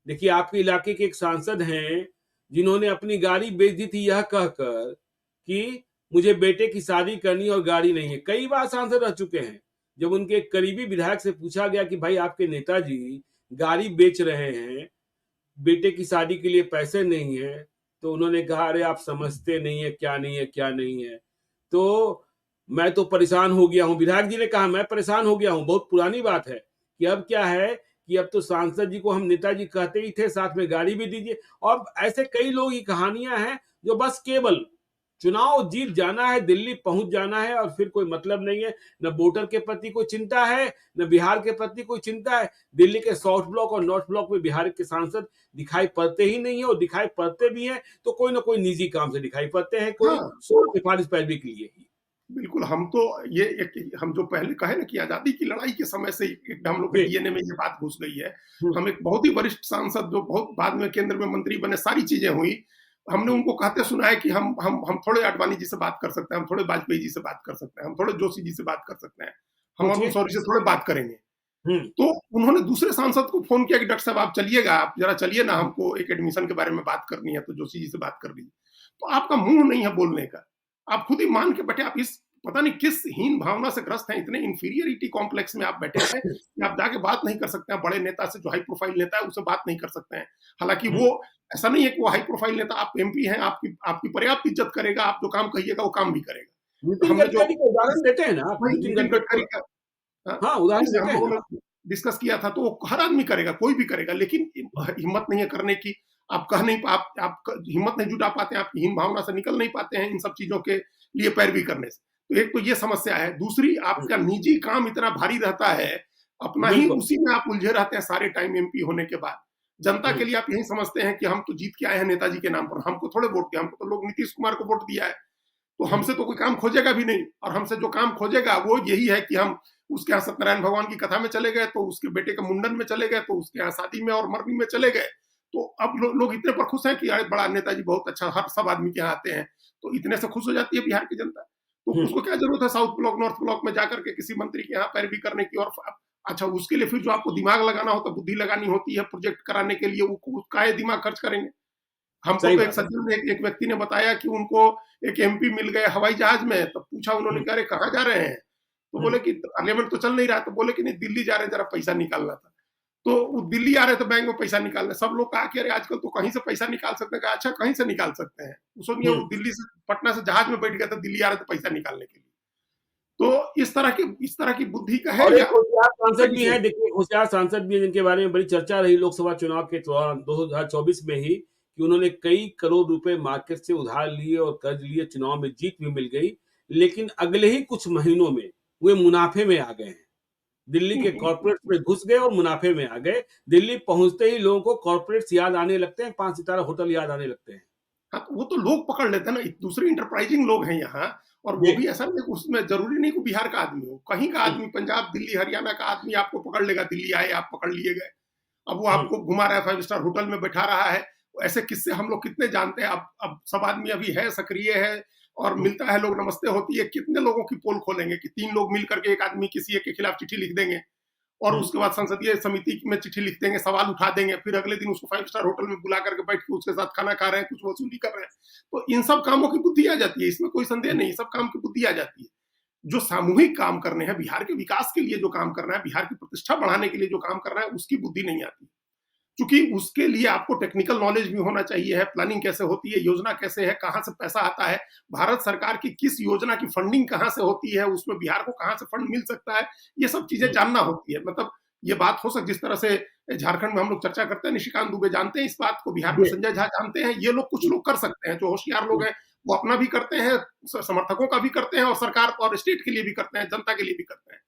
S1: देखिए आपके इलाके के एक सांसद हैं जिन्होंने अपनी गाड़ी बेच दी थी यह कहकर कि मुझे बेटे की शादी करनी और गाड़ी नहीं है। कई बार सांसद रह चुके हैं। जब उनके एक करीबी विधायक से पूछा गया कि भाई आपके नेताजी गाड़ी बेच रहे हैं, बेटे की शादी के लिए पैसे नहीं है, तो उन्होंने कहा अरे आप समझते नहीं है क्या नहीं है, क्या नहीं है। तो मैं तो परेशान हो गया हूँ। विधायक जी ने कहा मैं परेशान हो गया हूँ। बहुत पुरानी बात है कि अब क्या है कि अब तो सांसद जी को हम नेताजी कहते ही थे, साथ में गाड़ी भी दीजिए। और ऐसे कई लोग की कहानियां हैं जो बस केवल चुनाव जीत जाना है, दिल्ली पहुंच जाना है, और फिर कोई मतलब नहीं है। न वोटर के प्रति कोई चिंता है, न बिहार के प्रति कोई चिंता है। दिल्ली के साउथ ब्लॉक और नॉर्थ ब्लॉक में बिहार के सांसद दिखाई पड़ते ही नहीं है, और दिखाई पड़ते भी हैं तो कोई ना कोई निजी काम से दिखाई पड़ते हैं, कोई
S2: हाँ,
S1: सोच सिफारिश पैरवी के लिए ही।
S2: बिल्कुल। हम तो ये एक हम जो पहले कहे ना कि आजादी की लड़ाई के समय से एक हम लोग के
S1: जी।
S2: डीएनए में ये बात घुस गई है।
S1: हम्म।
S2: हम एक बहुत ही वरिष्ठ सांसद जो बहुत बाद में केंद्र में मंत्री बने, सारी चीजें हुई, हमने
S1: हम्म।
S2: उनको कहते सुना है कि हम थोड़े आडवाणी जी से बात कर सकते हैं, हम थोड़े वाजपेयी जी से बात कर सकते हैं, हम थोड़े जोशी जी से बात कर सकते हैं, हम अरुण
S1: पूछिए।
S2: शौरी से थोड़े बात करेंगे।
S1: हम्म।
S2: तो उन्होंने दूसरे सांसद को फोन किया कि डॉक्टर साहब आप चलिएगा, आप जरा चलिए ना,
S1: हम्म।
S2: हमको एक एडमिशन के बारे में बात करनी है, तो जोशी जी से बात कर लीजिए। तो आपका मुंह नहीं है बोलने का, आप खुद ही मान के बैठे, आप इस पता नहीं किस हीन भावना से ग्रस्त हैं, इतने इंफीरियरिटी कॉम्प्लेक्स में आप बैठे हैं कि आप जाके बात नहीं कर सकते हैं बड़े नेता से, जो हाई प्रोफाइल नेता है उससे बात नहीं कर सकते हैं। हालांकि
S1: हम्म।
S2: वो ऐसा नहीं है कि वो हाई प्रोफाइल नेता, आप एमपी हैं, आपकी आपकी पर्याप्त इज्जत करेगा, आप जो काम कहिएगा वो काम भी करेगा।
S1: नितिन
S2: हमने जो
S1: गडकरी का उदाहरण देते हैं ना आप,
S2: वही
S1: नितिन
S2: नितिन
S1: गडकरी
S2: गडकरी
S1: का।
S2: का, हाँ,
S1: हाँ, उदाहरण
S2: जिसे
S1: देते
S2: हम
S1: हैं
S2: लोगों
S1: आप।
S2: ने डिस्कस किया था, तो वो हर आदमी करेगा, कोई भी करेगा, लेकिन हिम्मत नहीं है करने की। आप कह नहीं आप हिम्मत नहीं जुटा पाते हैं, आप हीन भावना से निकल नहीं पाते हैं इन सब चीजों के लिए पैरवी करने से। तो एक तो ये समस्या है, दूसरी आपका निजी काम इतना भारी रहता है, अपना ही
S1: बिल्कुल।
S2: उसी में आप उलझे रहते हैं सारे टाइम एमपी होने के बाद। जनता के लिए आप यही समझते हैं कि हम तो जीत के आए हैं नेताजी के नाम पर, हमको थोड़े वोट दिया, हमको तो लोग नीतीश कुमार को वोट दिया है, तो हमसे तो कोई काम खोजेगा भी नहीं। और हमसे जो काम खोजेगा वो यही है कि हम उसके यहाँ सत्यनारायण भगवान की कथा में चले गए, तो उसके बेटे के मुंडन में चले गए, तो उसके यहाँ शादी में और मरनी में चले गए। तो अब लोग इतने पर खुश हैं कि अरे बड़ा नेताजी बहुत अच्छा, हर सब आदमी के यहाँ आते हैं, तो इतने से खुश हो जाती है बिहार की जनता। तो उसको क्या जरूरत है साउथ ब्लॉक नॉर्थ ब्लॉक में जाकर के किसी मंत्री के यहाँ पैरवी करने की। और अच्छा, उसके लिए फिर जो आपको दिमाग लगाना होता है, बुद्धि लगानी होती है प्रोजेक्ट कराने के लिए, वो उसका ये दिमाग खर्च करेंगे। हमको
S1: सही
S2: तो एक
S1: बात है।
S2: सज्जन ने, एक व्यक्ति ने बताया कि उनको एक एमपी मिल गए हवाई जहाज में, तो पूछा उन्होंने कि अरे कहाँ जा रहे हैं, तो बोले कि पार्लियामेंट तो चल नहीं रहा, तो बोले कि नहीं दिल्ली जा रहे हैं, जरा पैसा निकालना था। तो वो दिल्ली आ रहे थे बैंक में पैसा निकालने, सब लोग कहा कि अरे आजकल तो कहीं से पैसा निकाल सकते हैं। कहा अच्छा कहीं से निकाल सकते हैं, उसने वो दिल्ली से पटना से जहाज में बैठ गया था, दिल्ली आ रहे थे पैसा निकालने के लिए। तो इस तरह की बुद्धि का है
S1: और
S2: या
S1: एक होशियार सांसद
S2: सही
S1: भी
S2: से।
S1: हैं, देखिए होशियार सांसद भी हैं जिनके बारे में बड़ी चर्चा रही लोकसभा चुनाव के दौरान 2024 में ही, कि उन्होंने कई करोड़ रुपए मार्केट से उधार लिए और कर्ज लिए, चुनाव में जीत भी मिल गई, लेकिन अगले ही कुछ महीनों में वे मुनाफे में आ गए हैं। दिल्ली के कॉर्पोरेट्स में घुस गए और मुनाफे में आ गए। दिल्ली पहुंचते ही लोगों को कॉर्पोरेट्स याद आने लगते हैं, 5 सितारा होटल याद आने लगते हैं।
S2: हाँ, तो वो तो लोग पकड़ लेते हैं ना, दूसरे इंटरप्राइजिंग लोग हैं यहाँ, और वो
S1: जी।
S2: भी ऐसा नहीं, उसमें जरूरी नहीं कि बिहार का आदमी हो, कहीं का
S1: हुँ,
S2: आदमी, पंजाब, दिल्ली, हरियाणा का आदमी आपको पकड़ लेगा। दिल्ली आए, आप पकड़ लिए गए, अब वो
S1: हुँ,
S2: आपको घुमा रहा है, 5 स्टार होटल में बैठा रहा है। ऐसे किस्से हम लोग कितने जानते हैं। अब सब आदमी अभी है, सक्रिय है, और
S1: हुँ,
S2: मिलता है, लोग नमस्ते होती है। कितने लोगों की पोल खोलेंगे कि 3 लोग मिल करके एक आदमी किसी एक के खिलाफ चिट्ठी लिख देंगे, और
S1: हुँ,
S2: उसके बाद संसदीय समिति में चिट्ठी लिख देंगे, सवाल उठा देंगे, फिर अगले दिन उसको 5 स्टार होटल में बुला करके बैठ के उसके साथ खाना खा रहे हैं, कुछ वसूली कर रहे हैं। तो इन सब कामों की बुद्धि आ जाती है, इसमें कोई संदेह नहीं, सब काम की बुद्धि आ जाती है। जो सामूहिक काम करने हैं, बिहार के विकास के लिए जो काम करना है, बिहार की प्रतिष्ठा बढ़ाने के लिए जो काम करना है, उसकी बुद्धि नहीं आती। क्योंकि उसके लिए आपको टेक्निकल नॉलेज भी होना चाहिए है, प्लानिंग कैसे होती है, योजना कैसे है, कहाँ से पैसा आता है, भारत सरकार की किस योजना की फंडिंग कहाँ से होती है, उसमें बिहार को कहाँ से फंड मिल सकता है, ये सब चीजें
S1: हुँ,
S2: जानना होती है। मतलब ये बात हो सकती, जिस तरह से झारखंड में हम लोग चर्चा करते हैं, निशिकांत दुबे जानते हैं इस बात को, बिहार में
S1: जी,
S2: संजय झा जानते हैं, ये लोग कुछ
S1: हुँ,
S2: लोग कर सकते हैं, जो होशियार लोग
S1: हुँ,
S2: हैं, वो अपना भी करते हैं, समर्थकों का भी करते हैं, और सरकार और स्टेट के लिए भी करते हैं, जनता के लिए भी करते हैं।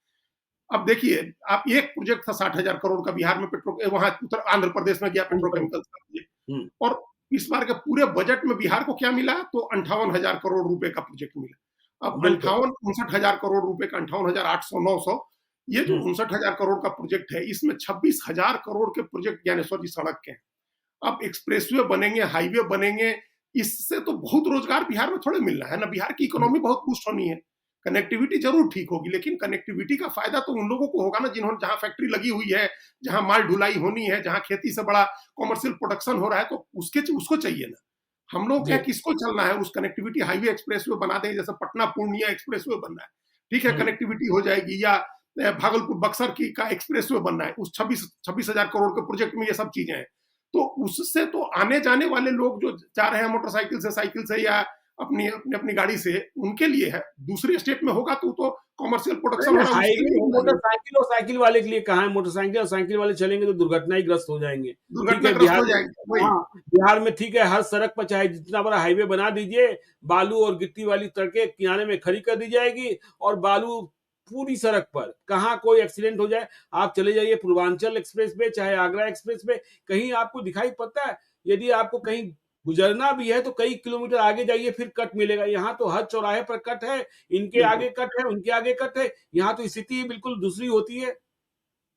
S2: अब देखिए, आप एक प्रोजेक्ट था 60,000 करोड़ का बिहार में, वहां उत्तर आंध्र प्रदेश में गया पेट्रोकेमिकल्स का प्रोजेक्ट,
S1: हुँ,
S2: और इस बार के पूरे बजट में बिहार को क्या मिला, तो 58,000 करोड़ रुपए का प्रोजेक्ट मिला। अब
S1: बिल्कुल।
S2: अंठावन 59,000 करोड़ रुपए का, 58,800-900, ये जो
S1: हुँ,
S2: 59,000 करोड़ का प्रोजेक्ट है, इसमें 26,000 करोड़ के प्रोजेक्ट ज्ञानेश्वर जी सड़क के हैं। अब एक्सप्रेसवे बनेंगे, हाईवे बनेंगे, इससे तो बहुत रोजगार बिहार में थोड़े मिलना है ना, बिहार की
S1: हुँ,
S2: इकोनॉमी बहुत बूस्ट होनी है। कनेक्टिविटी जरूर ठीक होगी, लेकिन कनेक्टिविटी का फायदा तो उन लोगों को होगा ना, जिन्होंने, जहां फैक्ट्री लगी हुई है, जहां माल ढुलाई होनी है, जहां खेती से बड़ा कॉमर्शियल प्रोडक्शन हो रहा है, तो उसको चाहिए ना। हम लोग क्या,
S1: जी,
S2: किसको चलना है, उस कनेक्टिविटी हाईवे एक्सप्रेसवे बना देंगे, जैसे पटना पूर्णिया एक्सप्रेसवे बनना है, ठीक है,
S1: हुँ,
S2: कनेक्टिविटी हो जाएगी। या भागलपुर बक्सर की का एक्सप्रेसवे बनना है, उस 26,000 करोड़ के प्रोजेक्ट में ये सब चीजें हैं। तो उससे तो आने जाने वाले लोग जो जा रहे हैं मोटरसाइकिल से, साइकिल से, या अपनी अपनी अपनी गाड़ी से, उनके लिए है। दूसरे स्टेट में होगा तो कॉमर्शियल
S1: अरे
S2: प्रोडक्शन हो रहा है, उसके
S1: हाईवे
S2: लिए होगा नहीं,
S1: मोटरसाइकिल और साइकिल वाले के लिए कहाँ है? मोटरसाइकिल और साइकिल वाले चलेंगे तो दुर्घटनाग्रस्त हो जाएँगे। ठीक है,
S2: दुर्घटनाग्रस्त
S1: बिहार
S2: हो
S1: में
S2: जाएंगे वही।
S1: हाँ, बिहार में ठीक है, हर सड़क पर चाहे जितना बड़ा हाईवे बना दीजिए, बालू और गिट्टी वाली सड़कें किनारे में खड़ी कर दी जाएगी और बालू पूरी सड़क पर, कहाँ कोई एक्सीडेंट हो जाए, आप चले जाइए पूर्वांचल एक्सप्रेस वे, चाहे आगरा एक्सप्रेस वे, कहीं आपको दिखाई पड़ता है? यदि आपको कहीं गुजरना भी है तो कई किलोमीटर आगे जाइए फिर कट मिलेगा। यहाँ तो हर चौराहे पर कट है, इनके
S2: बिल्कुल।
S1: आगे कट है, उनके आगे कट है। यहाँ तो स्थिति ही बिल्कुल दूसरी होती है।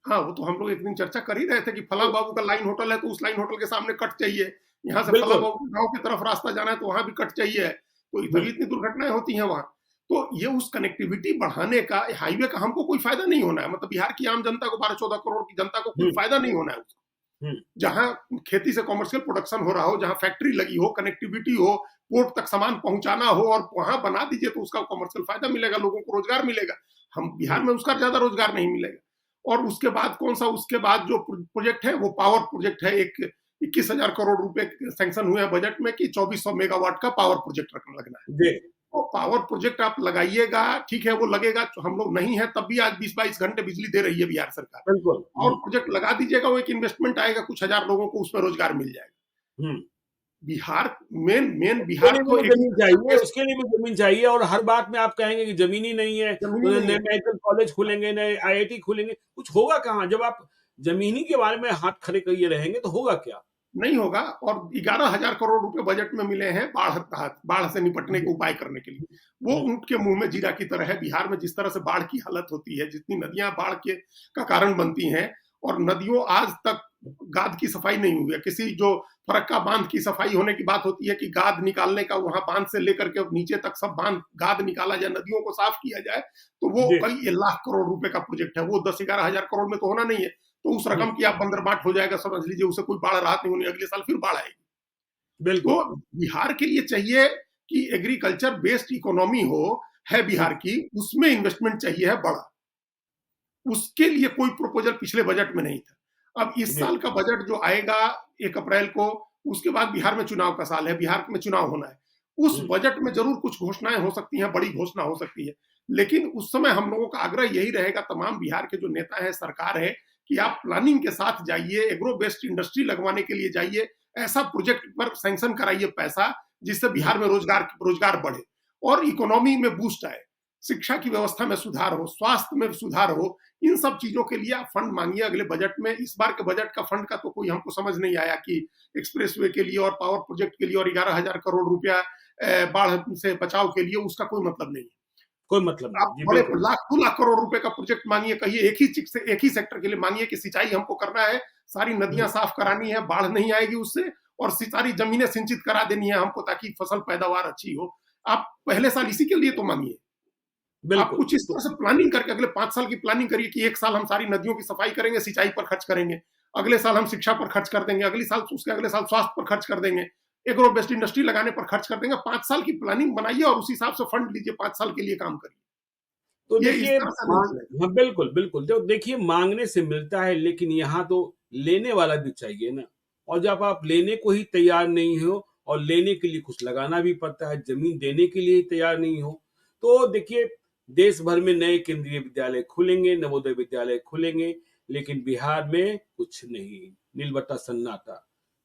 S2: हाँ, वो तो हम लोग एक दिन चर्चा कर ही रहे थे कि फला
S1: तो
S2: बाबू का लाइन होटल है, तो उस लाइन होटल के सामने कट चाहिए। यहाँ से फला
S1: बिल्कुल।
S2: बाबू गाँव की तरफ रास्ता जाना है, तो वहाँ भी कट चाहिए। तो
S1: हुँ,
S2: तभी इतनी दुर्घटनाएँ होती हैं वहाँ। तो ये उस कनेक्टिविटी बढ़ाने का, हाईवे का हमको कोई फ़ायदा नहीं होना है। मतलब बिहार की आम जनता को, 12-14 करोड़ की जनता को कोई
S1: हुँ,
S2: फ़ायदा नहीं होना है उसका।
S1: हुँ,
S2: जहाँ खेती से कॉमर्शियल प्रोडक्शन हो रहा हो, जहाँ फैक्ट्री लगी हो, कनेक्टिविटी हो, पोर्ट तक सामान पहुँचाना हो, और वहाँ बना दीजिए, तो उसका कॉमर्शियल फ़ायदा मिलेगा, लोगों को रोज़गार मिलेगा। हम बिहार
S1: हुँ,
S2: में उसका ज़्यादा रोज़गार नहीं मिलेगा। और उसके बाद कौन-सा, उसके बाद जो प्रोजेक्ट है, वो पावर प्रोजेक्ट है। एक 21,000 करोड़ रुपए सैंक्शन हुए हैं बजट में, कि 2400 मेगावाट का पावर प्रोजेक्ट लगना है।
S1: जी,
S2: तो पावर प्रोजेक्ट आप लगाइएगा, ठीक है, वो लगेगा, तो हम लोग नहीं है तब भी आज 20-22 घंटे बिजली दे रही है बिहार सरकार।
S1: बिल्कुल।
S2: और
S1: हुँ,
S2: प्रोजेक्ट लगा दीजिएगा, वो एक इन्वेस्टमेंट आएगा, कुछ हजार लोगों को उसमें रोजगार मिल जाएगा।
S1: हुँ।
S2: बिहार, मेन मेन
S1: उसके
S2: बिहार
S1: लिए
S2: तो
S1: भी ज़मीन
S2: एग्रीकल्चर
S1: चाहिए
S2: बेस्ड,
S1: उसके लिए भी ज़मीन चाहिए और हर बात में आप कहेंगे कि ज़मीन ही नहीं है,
S2: जमीन ही
S1: तो
S2: नहीं
S1: नए
S2: है।
S1: मेडिकल कॉलेज खुलेंगे, नए आईआईटी खुलेंगे, कुछ होगा कहाँ? जब आप ज़मीन ही के बारे में हाथ खड़े किए रहेंगे तो होगा क्या?
S2: नहीं होगा। और 11,000 करोड़ रुपए बजट में मिले हैं बाढ़ राहत, बाढ़ से निपटने के
S1: जी,
S2: उपाय करने के लिए।
S1: हुँ,
S2: वो
S1: हुँ,
S2: ऊँट के मुँह में जीरा की तरह है। बिहार में जिस तरह से बाढ़ की हालत होती है, जितनी नदियाँ बाढ़ के का कारण बनती हैं, और नदियों आज तक गाद की सफाई नहीं हुई है। किसी जो फरक्का बांध की सफाई होने की बात होती है, कि गाद निकालने का, वहाँ बांध से लेकर के नीचे तक सब बांध गाद निकाला जाए, नदियों को साफ किया जाए, तो वो
S1: जी,
S2: कई लाख करोड़ रुपए का प्रोजेक्ट है। वो 10-11 हजार करोड़ में तो होना नहीं है। तो उस
S1: हुँ,
S2: रकम की आप बंदरबाट हो जाएगा, समझ लीजिए, उसे कोई बाढ़ राहत नहीं होनी, अगले साल फिर बाढ़ आएगी। तो
S1: बिल्कुल।
S2: बिहार के लिए चाहिए कि एग्रीकल्चर बेस्ड इकोनॉमी हो, है
S1: हुँ,
S2: बिहार की, उसमें इन्वेस्टमेंट चाहिए है बड़ा। उसके लिए कोई प्रपोजल पिछले बजट में नहीं था। अब इस
S1: जी,
S2: साल का बजट जो आएगा 1 अप्रैल को, उसके बाद बिहार में चुनाव का साल है, बिहार में चुनाव होना है। उस
S1: हुँ,
S2: बजट में ज़रूर कुछ घोषणाएँ हो सकती हैं, बड़ी घोषणा हो सकती है। लेकिन उस समय हम लोगों का आग्रह यही रहेगा, तमाम बिहार के जो नेता हैं, सरकार है, कि आप प्लानिंग के साथ जाइए, एग्रो बेस्ड इंडस्ट्री लगवाने के लिए जाइए, ऐसा प्रोजेक्ट पर सैंक्शन कराइए पैसा, जिससे
S1: हुँ,
S2: बिहार में रोज़गार रोज़गार बढ़े। और इकोनॉमी में बूस्ट आए, शिक्षा की व्यवस्था में सुधार हो, स्वास्थ्य में सुधार हो, इन सब चीजों के लिए आप फंड मांगिए अगले बजट में। इस बार के बजट का फंड का तो कोई हमको समझ नहीं आया कि एक्सप्रेसवे के लिए और पावर प्रोजेक्ट के लिए और 11,000 करोड़ रुपया बाढ़ से बचाव के लिए, उसका कोई मतलब नहीं है।
S1: कोई मतलब नहीं।
S2: आप
S1: जी
S2: बड़े
S1: बिल्कुल।
S2: लाख 2 लाख करोड़ रुपए का प्रोजेक्ट मांगिए, कहिए एक ही चीज से, एक ही सेक्टर के लिए मांगिए कि सिंचाई हमको करना है, सारी नदियां साफ करानी है, बाढ़ नहीं आएगी उससे, और सारी जमीनें सिंचित करा देनी है हमको ताकि फसल पैदावार अच्छी हो। आप पहले साल इसी के लिए तो मांगिए। आप
S1: बिल्कुल।
S2: कुछ इस
S1: तो
S2: तरह से प्लानिंग करके अगले 5 साल की प्लानिंग करिए कि एक साल हम सारी नदियों की सफाई करेंगे, सिंचाई पर खर्च करेंगे, अगले साल हम शिक्षा पर खर्च कर देंगे, अगले साल, उसके अगले साल स्वास्थ्य पर खर्च कर देंगे, एग्रो बेस्ड इंडस्ट्री लगाने पर खर्च कर देंगे। 5 साल की प्लानिंग बनाइए और उस हिसाब से फंड लीजिए, 5 साल के लिए काम करिए।
S1: तो
S2: ये इस
S1: देखिए
S2: तरह से नहीं
S1: मांग,
S2: चलेगा।
S1: हाँ बिल्कुल बिल्कुल, तो देखिए मांगने से मिलता है, लेकिन यहाँ तो लेने वाला भी चाहिए ना। और जब आप लेने को ही तैयार नहीं हो और लेने के लिए कुछ लगाना भी पड़ता है, जमीन देने के लिए ही तैयार नहीं हो, तो देखिए देश भर में नए केंद्रीय विद्यालय खुलेंगे, नवोदय विद्यालय खुलेंगे, लेकिन बिहार में कुछ नहीं, नीलबट्टा सन्नाटा।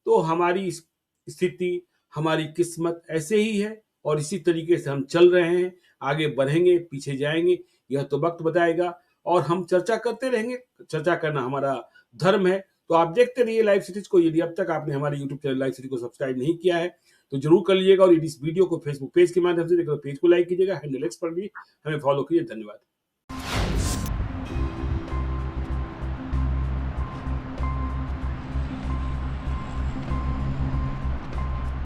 S1: तो हमारी स्थिति, हमारी किस्मत ऐसे ही है और इसी तरीके से हम चल रहे हैं। आगे बढ़ेंगे, पीछे जाएंगे, यह तो वक्त बताएगा। और हम चर्चा करते रहेंगे, चर्चा करना हमारा धर्म है। तो आप देखते रहिए लाइव सीरीज को। यदि अब तक आपने हमारे यूट्यूब चैनल लाइव सीरीज को सब्सक्राइब नहीं किया है तो जरूर कर लीजिएगा, और यदि इस वीडियो को फेसबुक पेज के माध्यम से देख रहे हो, पेज को लाइक कीजिएगा, हैंडल एक्स पर भी हमें फॉलो कीजिए। धन्यवाद।